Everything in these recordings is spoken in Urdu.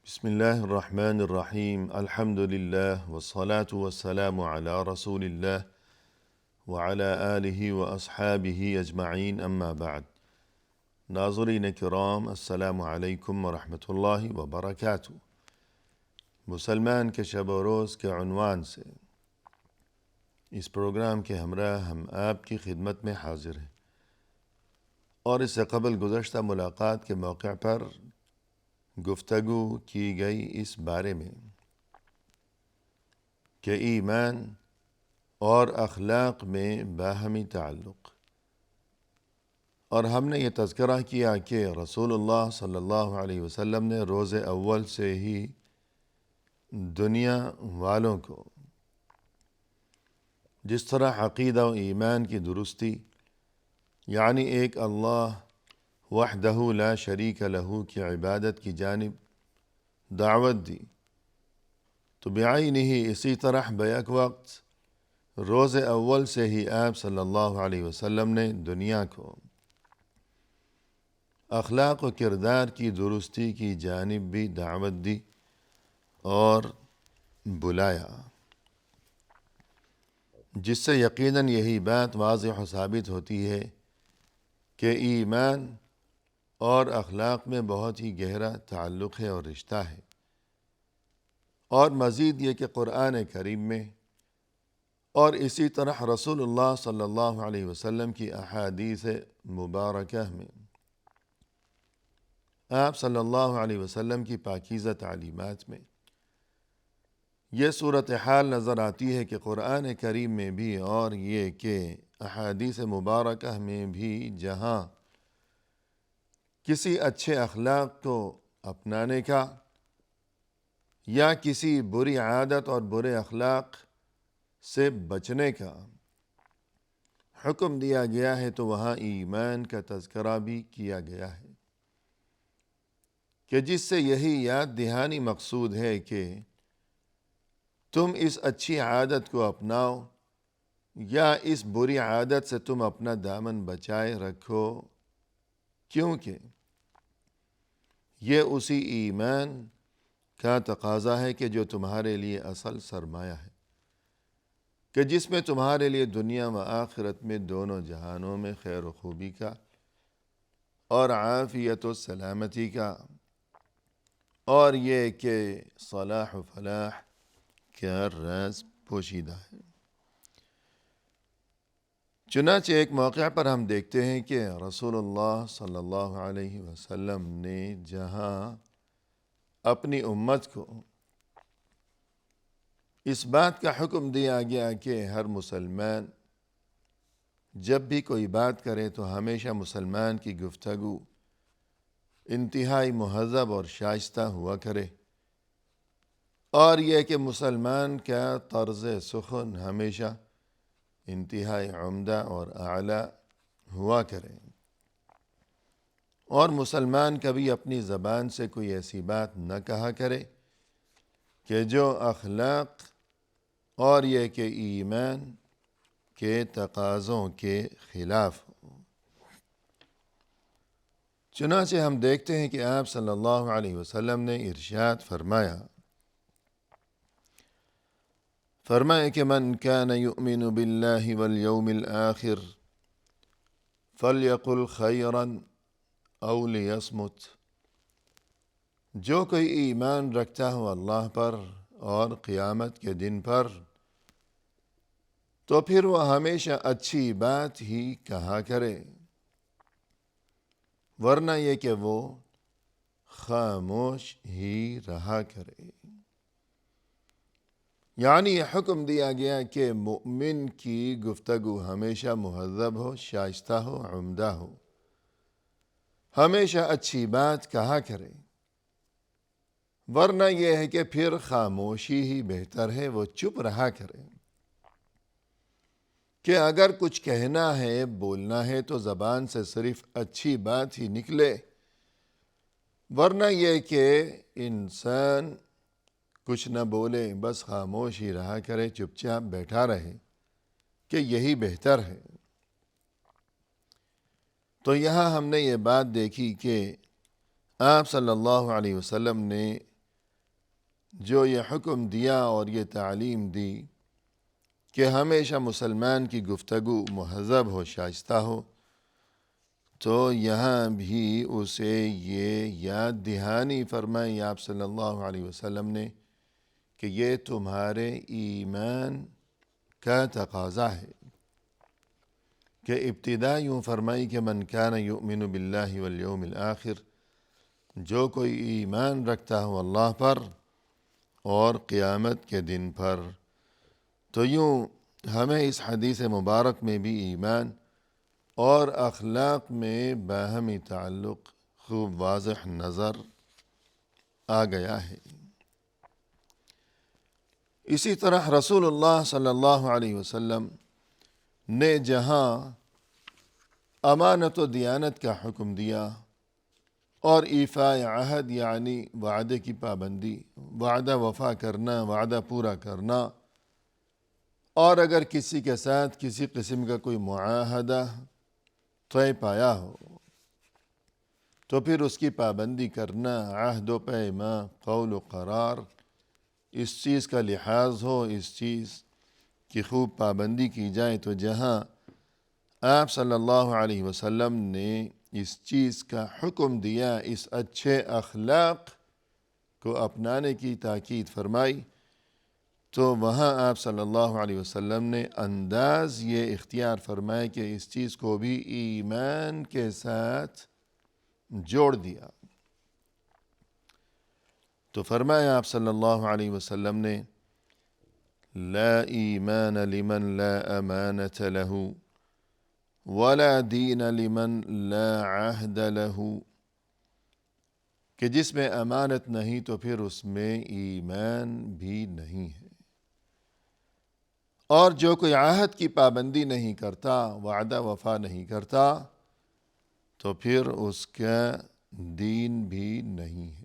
بسم الله الرحمن الرحیم الحمد للہ والصلاة والسلام علی رسول اللہ وعلى آلہ واصحابہ اجمعین اما بعد۔ ناظرین کرام، السلام علیکم ورحمۃ اللہ وبرکاتہ۔ مسلمان کے شب و روز کے عنوان سے اس پروگرام کے ہمراہ ہم آپ کی خدمت میں حاضر ہیں، اور اس سے قبل گزشتہ ملاقات کے موقع پر گفتگو کی گئی اس بارے میں کہ ایمان اور اخلاق میں باہمی تعلق، اور ہم نے یہ تذکرہ کیا کہ رسول اللہ صلی اللہ علیہ وسلم نے روز اول سے ہی دنیا والوں کو جس طرح عقیدہ و ایمان کی درستی، یعنی ایک اللہ وحدہ لا شریک لہ کی عبادت کی جانب دعوت دی، تو بعینہ ہی اسی طرح بیک وقت روز اول سے ہی آپ صلی اللہ علیہ وسلم نے دنیا کو اخلاق و کردار کی درستی کی جانب بھی دعوت دی اور بلایا، جس سے یقیناً یہی بات واضح و ثابت ہوتی ہے کہ ایمان اور اخلاق میں بہت ہی گہرا تعلق ہے اور رشتہ ہے، اور مزید یہ کہ قرآن کریم میں اور اسی طرح رسول اللہ صلی اللہ علیہ وسلم کی احادیث مبارکہ میں آپ صلی اللہ علیہ وسلم کی پاکیزہ تعلیمات میں یہ صورتحال نظر آتی ہے کہ قرآن کریم میں بھی اور یہ کہ احادیث مبارکہ میں بھی جہاں کسی اچھے اخلاق کو اپنانے کا یا کسی بری عادت اور برے اخلاق سے بچنے کا حکم دیا گیا ہے، تو وہاں ایمان کا تذکرہ بھی کیا گیا ہے، کہ جس سے یہی یاد دہانی مقصود ہے کہ تم اس اچھی عادت کو اپناؤ یا اس بری عادت سے تم اپنا دامن بچائے رکھو، کیونکہ یہ اسی ایمان کا تقاضا ہے کہ جو تمہارے لیے اصل سرمایہ ہے، کہ جس میں تمہارے لیے دنیا و آخرت میں دونوں جہانوں میں خیر و خوبی کا اور عافیت و سلامتی کا اور یہ کہ صلاح و فلاح کا راز پوشیدہ ہے۔ چنانچہ ایک موقع پر ہم دیکھتے ہیں کہ رسول اللہ صلی اللہ علیہ وسلم نے جہاں اپنی امت کو اس بات کا حکم دیا گیا کہ ہر مسلمان جب بھی کوئی بات کرے تو ہمیشہ مسلمان کی گفتگو انتہائی مہذب اور شائستہ ہوا کرے، اور یہ کہ مسلمان کا طرز سخن ہمیشہ انتہائی عمدہ اور اعلیٰ ہوا کرے، اور مسلمان کبھی اپنی زبان سے کوئی ایسی بات نہ کہا کرے کہ جو اخلاق اور یہ کہ ایمان کے تقاضوں کے خلاف ہو۔ چنانچہ ہم دیکھتے ہیں کہ آپ صلی اللہ علیہ وسلم نے ارشاد فرمایا کہ من کان یؤمن باللہ والیوم الآخر فلیقل خیرا او لیصمت، جو کوئی ایمان رکھتا ہو اللہ پر اور قیامت کے دن پر، تو پھر وہ ہمیشہ اچھی بات ہی کہا کرے، ورنہ یہ کہ وہ خاموش ہی رہا کرے۔ یعنی یہ حکم دیا گیا کہ مومن کی گفتگو ہمیشہ مہذب ہو، شائستہ ہو، عمدہ ہو، ہمیشہ اچھی بات کہا کرے، ورنہ یہ ہے کہ پھر خاموشی ہی بہتر ہے، وہ چپ رہا کرے، کہ اگر کچھ کہنا ہے، بولنا ہے تو زبان سے صرف اچھی بات ہی نکلے، ورنہ یہ کہ انسان کچھ نہ بولے، بس خاموش ہی رہا کرے، چپ چاپ بیٹھا رہے، کہ یہی بہتر ہے۔ تو یہاں ہم نے یہ بات دیکھی کہ آپ صلی اللہ علیہ وسلم نے جو یہ حکم دیا اور یہ تعلیم دی کہ ہمیشہ مسلمان کی گفتگو مہذب ہو، شائستہ ہو، تو یہاں بھی اسے یہ یاد دہانی فرمائی آپ صلی اللہ علیہ وسلم نے کہ یہ تمہارے ایمان کا تقاضا ہے، کہ ابتدا یوں فرمائی کہ من کان یؤمن باللہ والیوم الآخر، جو کوئی ایمان رکھتا ہو اللہ پر اور قیامت کے دن پر۔ تو یوں ہمیں اس حدیث مبارک میں بھی ایمان اور اخلاق میں باہمی تعلق خوب واضح نظر آ گیا ہے۔ اسی طرح رسول اللہ صلی اللہ علیہ وسلم نے جہاں امانت و دیانت کا حکم دیا اور ایفاء عہد یعنی وعدے کی پابندی، وعدہ وفا کرنا، وعدہ پورا کرنا، اور اگر کسی کے ساتھ کسی قسم کا کوئی معاہدہ طے پایا ہو تو پھر اس کی پابندی کرنا، عہد و پیما، قول و قرار، اس چیز کا لحاظ ہو، اس چیز کی خوب پابندی کی جائے۔ تو جہاں آپ صلی اللہ علیہ وسلم نے اس چیز کا حکم دیا، اس اچھے اخلاق کو اپنانے کی تاکید فرمائی، تو وہاں آپ صلی اللہ علیہ وسلم نے انداز یہ اختیار فرمایا کہ اس چیز کو بھی ایمان کے ساتھ جوڑ دیا۔ تو فرمایا آپ صلی اللہ علیہ وسلم نے لا ایمان لمن لا امانت له ولا دین لمن لا عہد له، کہ جس میں امانت نہیں تو پھر اس میں ایمان بھی نہیں ہے، اور جو کوئی عہد کی پابندی نہیں کرتا، وعدہ وفا نہیں کرتا، تو پھر اس کا دین بھی نہیں ہے۔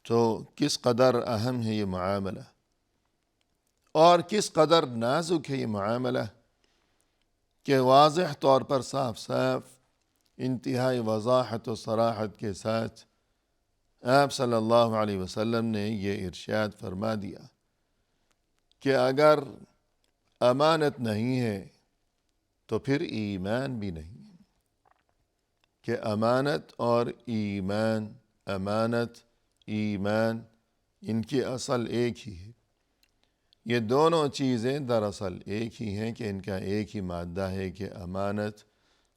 تو کس قدر اہم ہے یہ معاملہ اور کس قدر نازک ہے یہ معاملہ کہ واضح طور پر صاف صاف انتہائی وضاحت و صراحت کے ساتھ آپ صلی اللہ علیہ وسلم نے یہ ارشاد فرما دیا کہ اگر امانت نہیں ہے تو پھر ایمان بھی نہیں ہے، کہ امانت اور ایمان، امانت، ایمان، ان کی اصل ایک ہی ہے۔ یہ دونوں چیزیں دراصل ایک ہی ہیں کہ ان کا ایک ہی مادہ ہے کہ امانت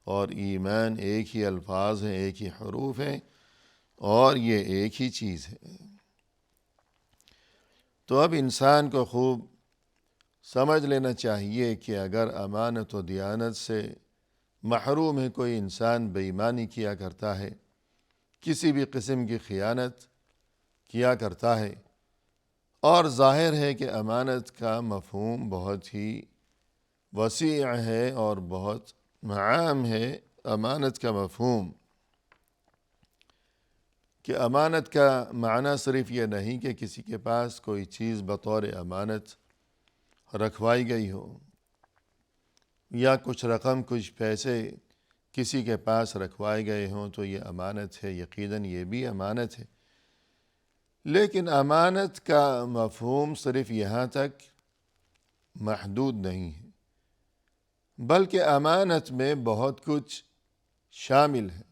اور ایمان ایک ہی الفاظ ہیں، ایک ہی حروف ہیں، اور یہ ایک ہی چیز ہے۔ تو اب انسان کو خوب سمجھ لینا چاہیے کہ اگر امانت و دیانت سے محروم ہے کوئی انسان، بے ایمانی کیا کرتا ہے، کسی بھی قسم کی خیانت کیا کرتا ہے، اور ظاہر ہے کہ امانت کا مفہوم بہت ہی وسیع ہے اور بہت عام ہے۔ امانت کا مفہوم کہ امانت کا معنی صرف یہ نہیں کہ کسی کے پاس کوئی چیز بطور امانت رکھوائی گئی ہو، یا کچھ رقم، کچھ پیسے کسی کے پاس رکھوائے گئے ہوں تو یہ امانت ہے، یقیناً یہ بھی امانت ہے۔ لیکن امانت کا مفہوم صرف یہاں تک محدود نہیں ہے، بلکہ امانت میں بہت کچھ شامل ہے۔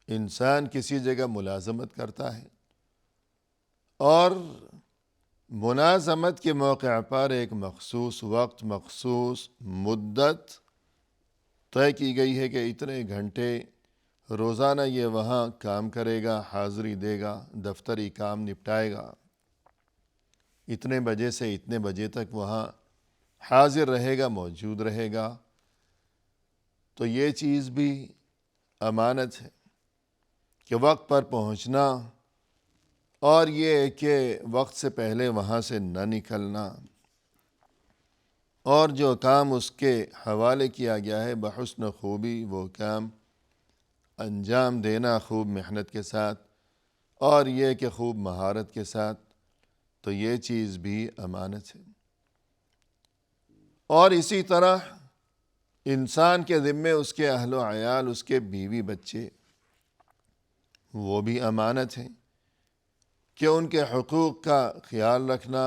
انسان کسی جگہ ملازمت کرتا ہے اور ملازمت کے موقع پر ایک مخصوص وقت، مخصوص مدت طے کی گئی ہے کہ اتنے گھنٹے روزانہ یہ وہاں کام کرے گا، حاضری دے گا، دفتری کام نپٹائے گا، اتنے بجے سے اتنے بجے تک وہاں حاضر رہے گا، موجود رہے گا۔ تو یہ چیز بھی امانت ہے کہ وقت پر پہنچنا، اور یہ کہ وقت سے پہلے وہاں سے نہ نکلنا، اور جو کام اس کے حوالے کیا گیا ہے بحسن خوبی وہ کام انجام دینا، خوب محنت کے ساتھ، اور یہ کہ خوب مہارت کے ساتھ۔ تو یہ چیز بھی امانت ہے۔ اور اسی طرح انسان کے ذمے اس کے اہل و عیال، اس کے بیوی بچے، وہ بھی امانت ہیں کہ ان کے حقوق کا خیال رکھنا،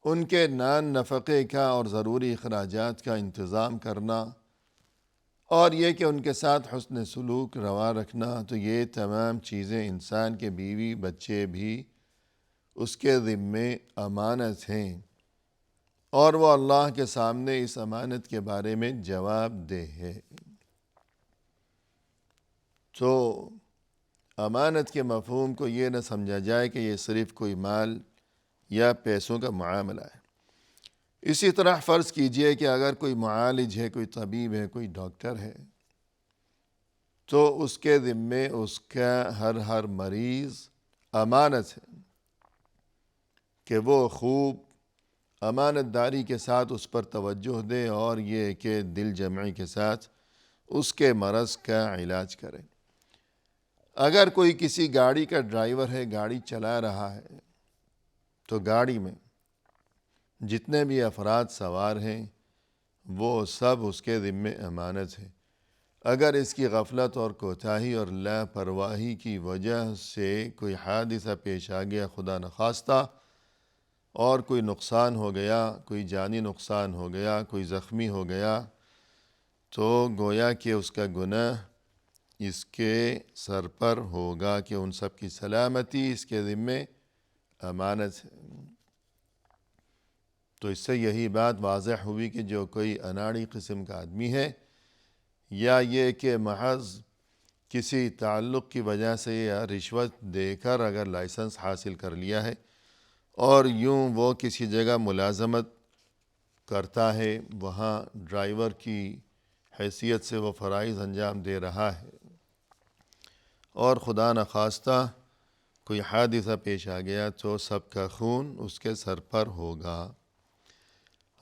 ان کے نان نفقے کا اور ضروری اخراجات کا انتظام کرنا، اور یہ کہ ان کے ساتھ حسن سلوک روا رکھنا، تو یہ تمام چیزیں انسان کے بیوی بچے بھی اس کے ذمے امانت ہیں، اور وہ اللہ کے سامنے اس امانت کے بارے میں جواب دہ ہے۔ تو امانت کے مفہوم کو یہ نہ سمجھا جائے کہ یہ صرف کوئی مال یا پیسوں کا معاملہ ہے۔ اسی طرح فرض کیجئے کہ اگر کوئی معالج ہے، کوئی طبیب ہے، کوئی ڈاکٹر ہے، تو اس کے ذمے اس کا ہر مریض امانت ہے کہ وہ خوب امانت داری کے ساتھ اس پر توجہ دے، اور یہ کہ دل جمعی کے ساتھ اس کے مرض کا علاج کرے۔ اگر کوئی کسی گاڑی کا ڈرائیور ہے، گاڑی چلا رہا ہے، تو گاڑی میں جتنے بھی افراد سوار ہیں وہ سب اس کے ذمے امانت ہے۔ اگر اس کی غفلت اور کوتاہی اور لاپرواہی کی وجہ سے کوئی حادثہ پیش آ گیا، خدا نخواستہ، اور کوئی نقصان ہو گیا، کوئی جانی نقصان ہو گیا، کوئی زخمی ہو گیا، تو گویا کہ اس کا گناہ اس کے سر پر ہوگا کہ ان سب کی سلامتی اس کے ذمے امانت ہے۔ تو اس سے یہی بات واضح ہوئی کہ جو کوئی اناڑی قسم کا آدمی ہے، یا یہ کہ محض کسی تعلق کی وجہ سے یا رشوت دے کر اگر لائسنس حاصل کر لیا ہے اور یوں وہ کسی جگہ ملازمت کرتا ہے، وہاں ڈرائیور کی حیثیت سے وہ فرائض انجام دے رہا ہے، اور خدا نخواستہ کوئی حادثہ پیش آ گیا، تو سب کا خون اس کے سر پر ہوگا۔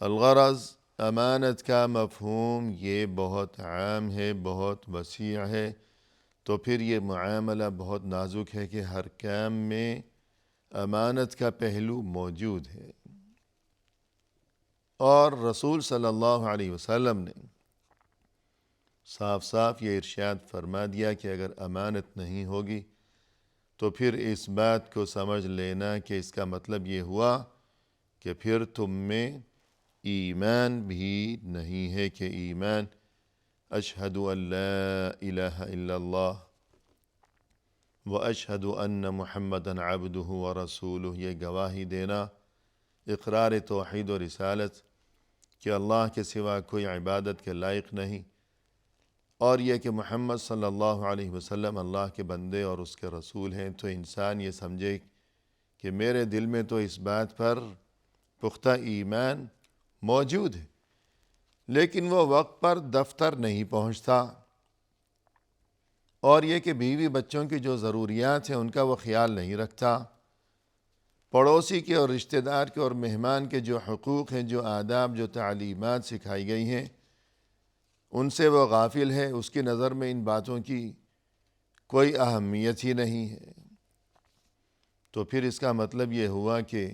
الغرض امانت کا مفہوم یہ بہت عام ہے، بہت وسیع ہے، تو پھر یہ معاملہ بہت نازک ہے کہ ہر کام میں امانت کا پہلو موجود ہے۔ اور رسول صلی اللہ علیہ وسلم نے صاف صاف یہ ارشاد فرما دیا کہ اگر امانت نہیں ہوگی تو پھر اس بات کو سمجھ لینا کہ اس کا مطلب یہ ہوا کہ پھر تم میں ایمان بھی نہیں ہے، کہ ایمان اشہد ان لا الہ الا اللہ واشہد ان محمدً عبدہ ورسولہ، یہ گواہی دینا، اقرار توحید و رسالت کہ اللہ کے سوا کوئی عبادت کے لائق نہیں، اور یہ کہ محمد صلی اللہ علیہ وسلم اللہ کے بندے اور اس کے رسول ہیں، تو انسان یہ سمجھے کہ میرے دل میں تو اس بات پر پختہ ایمان موجود ہے، لیکن وہ وقت پر دفتر نہیں پہنچتا، اور یہ کہ بیوی بچوں کی جو ضروریات ہیں ان کا وہ خیال نہیں رکھتا، پڑوسی کے اور رشتہ دار کے اور مہمان کے جو حقوق ہیں، جو آداب، جو تعلیمات سکھائی گئی ہیں، ان سے وہ غافل ہے، اس کی نظر میں ان باتوں کی کوئی اہمیت ہی نہیں ہے۔ تو پھر اس کا مطلب یہ ہوا کہ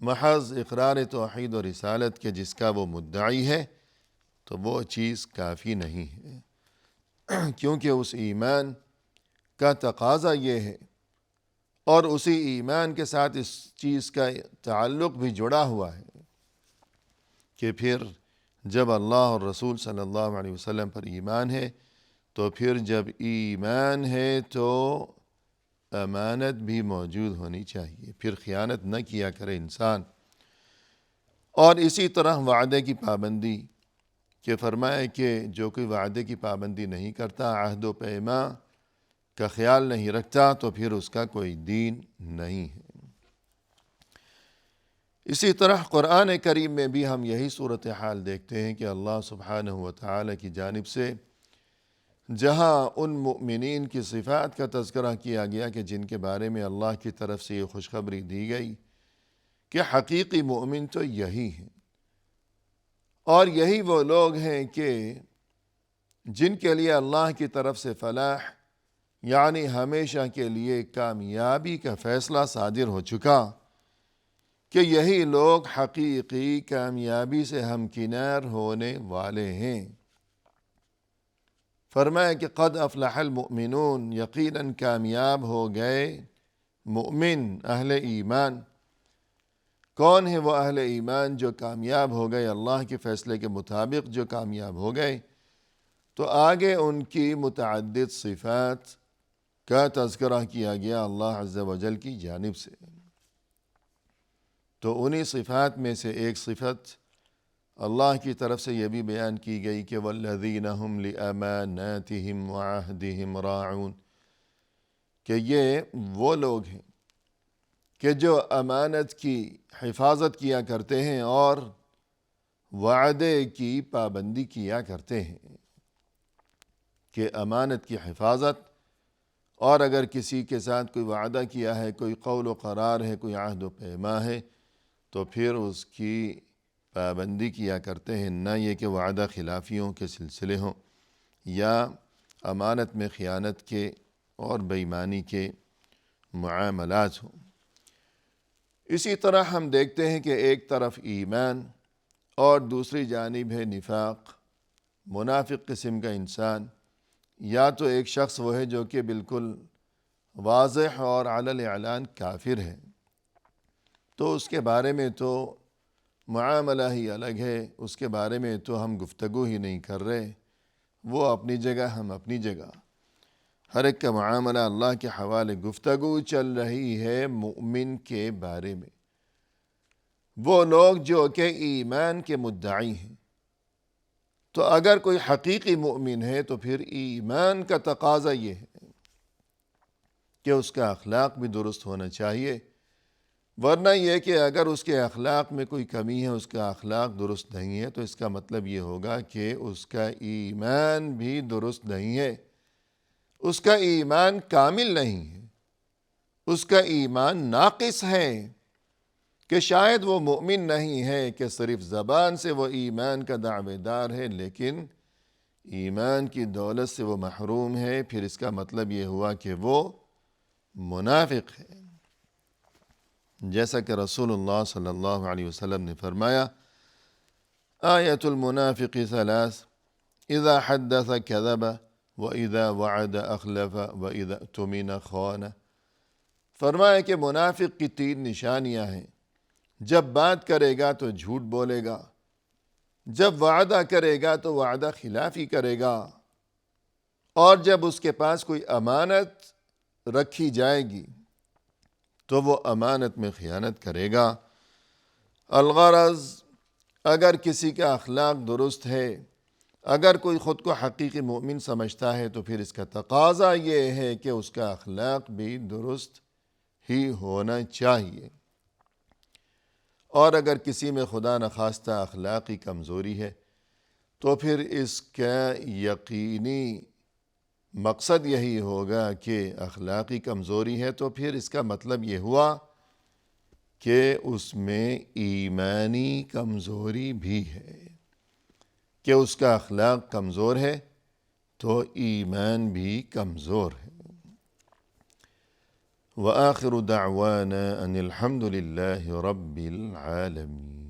محض اقرار توحید و رسالت کے جس کا وہ مدعی ہے، تو وہ چیز کافی نہیں ہے، کیونکہ اس ایمان کا تقاضا یہ ہے، اور اسی ایمان کے ساتھ اس چیز کا تعلق بھی جڑا ہوا ہے کہ پھر جب اللہ اور رسول صلی اللہ علیہ وسلم پر ایمان ہے، تو پھر جب ایمان ہے تو امانت بھی موجود ہونی چاہیے، پھر خیانت نہ کیا کرے انسان۔ اور اسی طرح وعدے کی پابندی، کہ فرمائے کہ جو کوئی وعدے کی پابندی نہیں کرتا، عہد و پیمان کا خیال نہیں رکھتا، تو پھر اس کا کوئی دین نہیں ہے۔ اسی طرح قرآن کریم میں بھی ہم یہی صورتحال دیکھتے ہیں کہ اللہ سبحانہ وتعالی کی جانب سے جہاں ان مؤمنین کی صفات کا تذکرہ کیا گیا کہ جن کے بارے میں اللہ کی طرف سے یہ خوشخبری دی گئی کہ حقیقی مؤمن تو یہی ہیں، اور یہی وہ لوگ ہیں کہ جن کے لیے اللہ کی طرف سے فلاح، یعنی ہمیشہ کے لیے کامیابی کا فیصلہ صادر ہو چکا، کہ یہی لوگ حقیقی کامیابی سے ہمکنار ہونے والے ہیں۔ فرمایا کہ قد افلح المؤمنون، یقیناً کامیاب ہو گئے مؤمن، اہل ایمان۔ کون ہے وہ اہل ایمان جو کامیاب ہو گئے؟ اللہ کے فیصلے کے مطابق جو کامیاب ہو گئے، تو آگے ان کی متعدد صفات کا تذکرہ کیا گیا اللہ عز و جل کی جانب سے۔ تو انہی صفات میں سے ایک صفت اللہ کی طرف سے یہ بھی بیان کی گئی کہ والذین هم لأماناتهم وعہدهم راعون، کہ یہ وہ لوگ ہیں کہ جو امانت کی حفاظت کیا کرتے ہیں اور وعدے کی پابندی کیا کرتے ہیں۔ کہ امانت کی حفاظت، اور اگر کسی کے ساتھ کوئی وعدہ کیا ہے، کوئی قول و قرار ہے، کوئی عہد و پیما ہے، تو پھر اس کی پابندی کیا کرتے ہیں، نہ یہ کہ وعدہ خلافیوں کے سلسلے ہوں یا امانت میں خیانت کے اور بے ایمانی کے معاملات ہوں۔ اسی طرح ہم دیکھتے ہیں کہ ایک طرف ایمان اور دوسری جانب ہے نفاق، منافق قسم کا انسان۔ یا تو ایک شخص وہ ہے جو کہ بالکل واضح اور علی الاعلان کافر ہے، تو اس کے بارے میں تو معاملہ ہی الگ ہے، اس کے بارے میں تو ہم گفتگو ہی نہیں کر رہے، وہ اپنی جگہ، ہم اپنی جگہ، ہر ایک کا معاملہ اللہ کے حوالے۔ گفتگو چل رہی ہے مؤمن کے بارے میں، وہ لوگ جو کہ ایمان کے مدعی ہیں۔ تو اگر کوئی حقیقی مؤمن ہے تو پھر ایمان کا تقاضا یہ ہے کہ اس کا اخلاق بھی درست ہونا چاہیے، ورنہ یہ کہ اگر اس کے اخلاق میں کوئی کمی ہے، اس کا اخلاق درست نہیں ہے، تو اس کا مطلب یہ ہوگا کہ اس کا ایمان بھی درست نہیں ہے، اس کا ایمان کامل نہیں ہے، اس کا ایمان ناقص ہے، کہ شاید وہ مؤمن نہیں ہے کہ صرف زبان سے وہ ایمان کا دعوے دار ہے، لیکن ایمان کی دولت سے وہ محروم ہے، پھر اس کا مطلب یہ ہوا کہ وہ منافق ہے۔ جیسا کہ رسول اللہ صلی اللہ علیہ وسلم نے فرمایا، آیت المنافق ثلاث، اذا حدث کذب واذا وعد اخلف واذا اؤتمن خان۔ فرمایا کہ منافق کی 3 نشانیاں ہیں، جب بات کرے گا تو جھوٹ بولے گا، جب وعدہ کرے گا تو وعدہ خلافی کرے گا، اور جب اس کے پاس کوئی امانت رکھی جائے گی تو وہ امانت میں خیانت کرے گا۔ الغرض، اگر کسی کا اخلاق درست ہے، اگر کوئی خود کو حقیقی مومن سمجھتا ہے، تو پھر اس کا تقاضا یہ ہے کہ اس کا اخلاق بھی درست ہی ہونا چاہیے۔ اور اگر کسی میں خدا نخواستہ اخلاقی کمزوری ہے، تو پھر اس کا یقینی مقصد یہی ہوگا کہ اخلاقی کمزوری ہے، تو پھر اس کا مطلب یہ ہوا کہ اس میں ایمانی کمزوری بھی ہے، کہ اس کا اخلاق کمزور ہے تو ایمان بھی کمزور ہے۔ وآخر دعوانا ان الحمد للہ رب العالمین۔